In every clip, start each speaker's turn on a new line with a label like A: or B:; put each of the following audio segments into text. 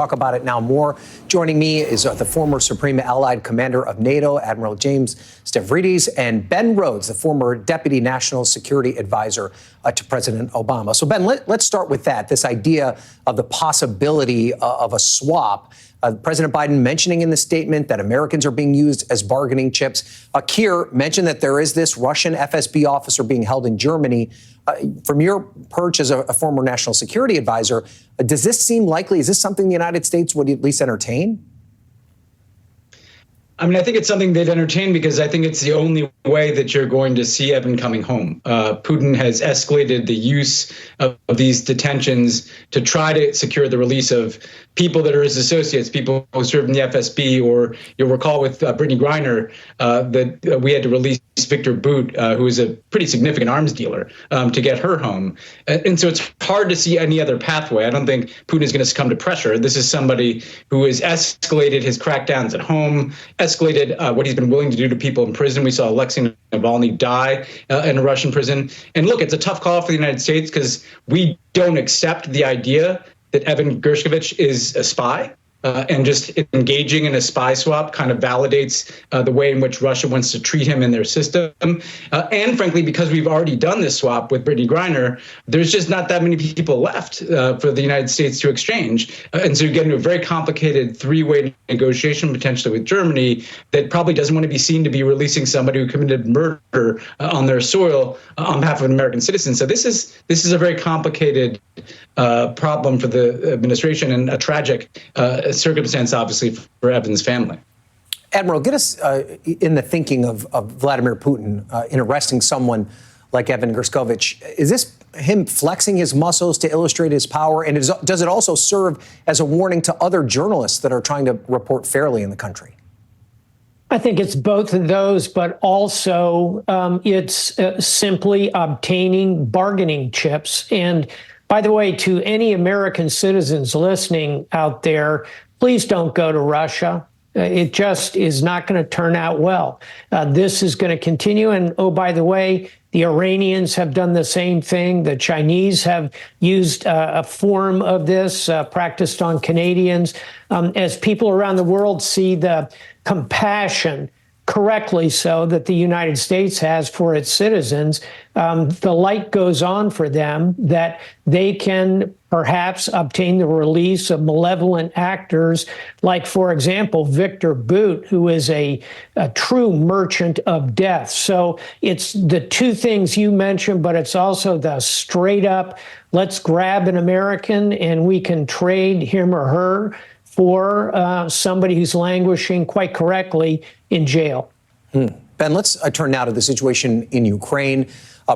A: Talk about it now more. Joining me is the former Supreme Allied Commander of NATO, Admiral James Stavridis, and Ben Rhodes, the former Deputy National Security Advisor to President Obama. So, Ben, let's start with that, this idea of the possibility of a swap. President Biden mentioning in the statement that Americans are being used as bargaining chips. Keir mentioned that there is this Russian FSB officer being held in Germany. From your perch as a former national security advisor, does this seem likely? Is this something the United States would at least entertain?
B: I mean, I think it's something they'd entertain because I think it's the only way that you're going to see Evan coming home. Putin has escalated the use of these detentions to try to secure the release of people that are his associates, people who served in the FSB, or you'll recall with Brittany Griner that we had to release Victor Bout, who is a pretty significant arms dealer, to get her home. And so it's hard to see any other pathway. I don't think Putin is going to succumb to pressure. This is somebody who has escalated his crackdowns at home, escalated what he's been willing to do to people in prison. We saw Alexei Navalny die in a Russian prison. And look, it's a tough call for the United States because we don't accept the idea that Evan Gershkovich is a spy. And just engaging in a spy swap kind of validates the way in which Russia wants to treat him in their system. And frankly, because we've already done this swap with Brittany Griner, there's just not that many people left for the United States to exchange. And so you get into a very complicated three-way negotiation potentially with Germany that probably doesn't want to be seen to be releasing somebody who committed murder on their soil on behalf of an American citizen. So this is a very complicated problem for the administration and a tragic circumstance, obviously, for Evan's family.
A: Admiral, get us in the thinking of Vladimir Putin in arresting someone like Evan Gershkovich. Is this him flexing his muscles to illustrate his power? And does it also serve as a warning to other journalists that are trying to report fairly in the country?
C: I think it's both of those, but also it's simply obtaining bargaining chips. And by the way, to any American citizens listening out there, please don't go to Russia. It just is not going to turn out well. This is going to continue. And oh, by the way, the Iranians have done the same thing. The Chinese have used a form of this practiced on Canadians. As people around the world see the compassion, correctly so, that the United States has for its citizens, the light goes on for them that they can perhaps obtain the release of malevolent actors like, for example, Victor Bout, who is a true merchant of death. So it's the two things you mentioned, but it's also the straight up, let's grab an American and we can trade him or her for somebody who's languishing, quite correctly, in jail.
A: Ben, let's turn now to the situation in Ukraine.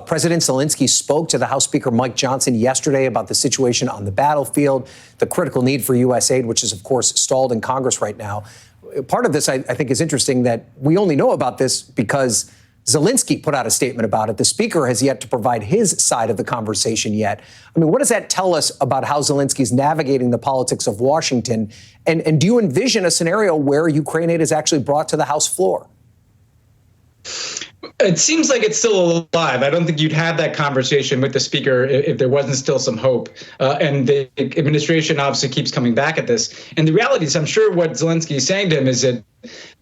A: President Zelensky spoke to the House Speaker Mike Johnson yesterday about the situation on the battlefield, the critical need for U.S. aid, which is, of course, stalled in Congress right now. Part of this, I think, is interesting that we only know about this because Zelensky put out a statement about it. The speaker has yet to provide his side of the conversation yet. I mean, what does that tell us about how Zelensky's navigating the politics of Washington? And do you envision a scenario where Ukraine aid is actually brought to the House floor?
B: It seems like it's still alive. I don't think you'd have that conversation with the speaker if there wasn't still some hope. And the administration obviously keeps coming back at this. And the reality is, I'm sure what Zelensky is saying to him is that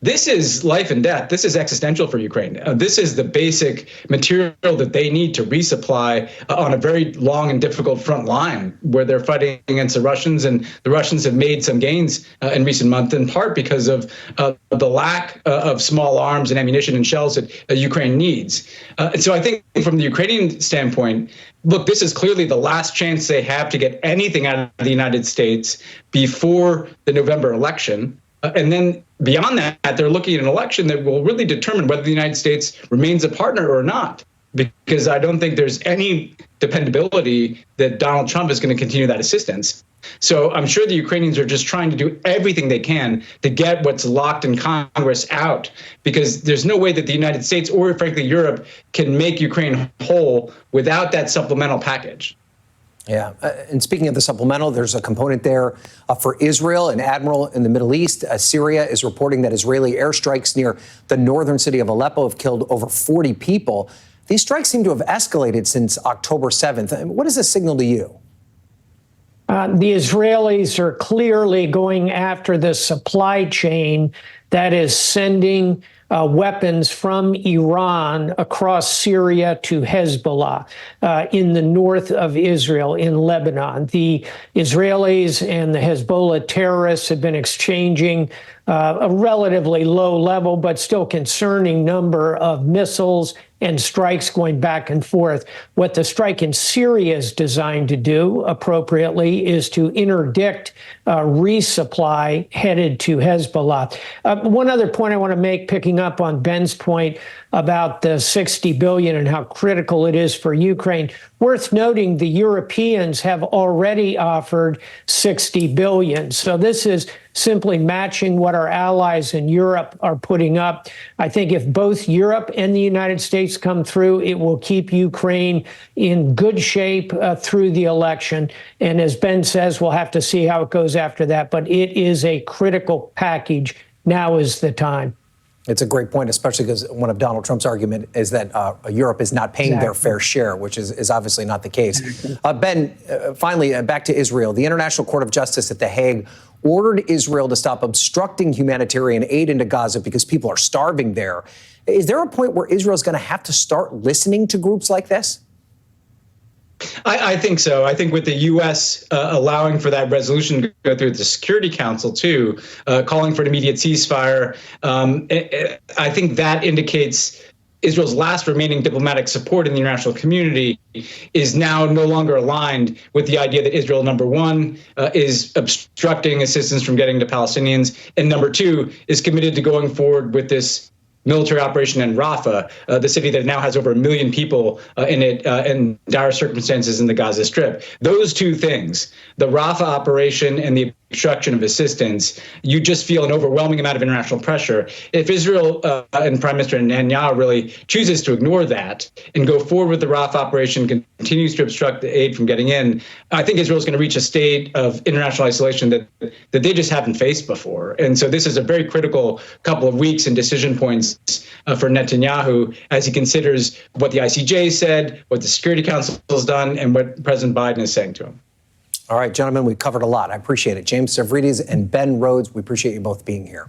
B: this is life and death. This is existential for Ukraine. This is the basic material that they need to resupply on a very long and difficult front line where they're fighting against the Russians. And the Russians have made some gains in recent months, in part because of the lack of small arms and ammunition and shells that Ukraine needs. And so I think from the Ukrainian standpoint, look, this is clearly the last chance they have to get anything out of the United States before the November election. And then beyond that, they're looking at an election that will really determine whether the United States remains a partner or not, because I don't think there's any dependability that Donald Trump is going to continue that assistance. So I'm sure the Ukrainians are just trying to do everything they can to get what's locked in Congress out, because there's no way that the United States or, frankly, Europe can make Ukraine whole without that supplemental package.
A: Yeah. And speaking of the supplemental, there's a component there for Israel. An admiral in the Middle East, Syria, is reporting that Israeli airstrikes near the northern city of Aleppo have killed over 40 people. These strikes seem to have escalated since October 7th. What does this signal to you?
C: The Israelis are clearly going after the supply chain that is sending weapons from Iran across Syria to Hezbollah in the north of Israel, in Lebanon. The Israelis and the Hezbollah terrorists have been exchanging a relatively low level, but still concerning number of missiles and strikes going back and forth. What the strike in Syria is designed to do appropriately is to interdict resupply headed to Hezbollah. One other point I want to make, picking up on Ben's point about the 60 billion and how critical it is for Ukraine. Worth noting, the Europeans have already offered 60 billion. So this is simply matching what our allies in Europe are putting up. I think if both Europe and the United States come through, it will keep Ukraine in good shape through the election. And as Ben says, we'll have to see how it goes after that. But it is a critical package. Now is the time.
A: It's a great point, especially because one of Donald Trump's argument is that Europe is not paying their fair share, which is obviously not the case. Ben, finally, back to Israel. The International Court of Justice at The Hague ordered Israel to stop obstructing humanitarian aid into Gaza because people are starving there. Is there a point where Israel's going to have to start listening to groups like this?
B: I think so. I think with the U.S. Allowing for that resolution to go through the Security Council, too, calling for an immediate ceasefire, I think that indicates Israel's last remaining diplomatic support in the international community is now no longer aligned with the idea that Israel, number one, is obstructing assistance from getting to Palestinians, and number two, is committed to going forward with this military operation in Rafah, the city that now has over 1 million people in it in dire circumstances in the Gaza Strip. Those two things, the Rafah operation and the obstruction of assistance, you just feel an overwhelming amount of international pressure. If Israel and Prime Minister Netanyahu really chooses to ignore that and go forward with the Rafah operation, continues to obstruct the aid from getting in, I think Israel is going to reach a state of international isolation that they just haven't faced before. And so this is a very critical couple of weeks and decision points for Netanyahu as he considers what the ICJ said, what the Security Council has done, and what President Biden is saying to him.
A: All right, gentlemen, we covered a lot. I appreciate it. James Stavridis and Ben Rhodes, we appreciate you both being here.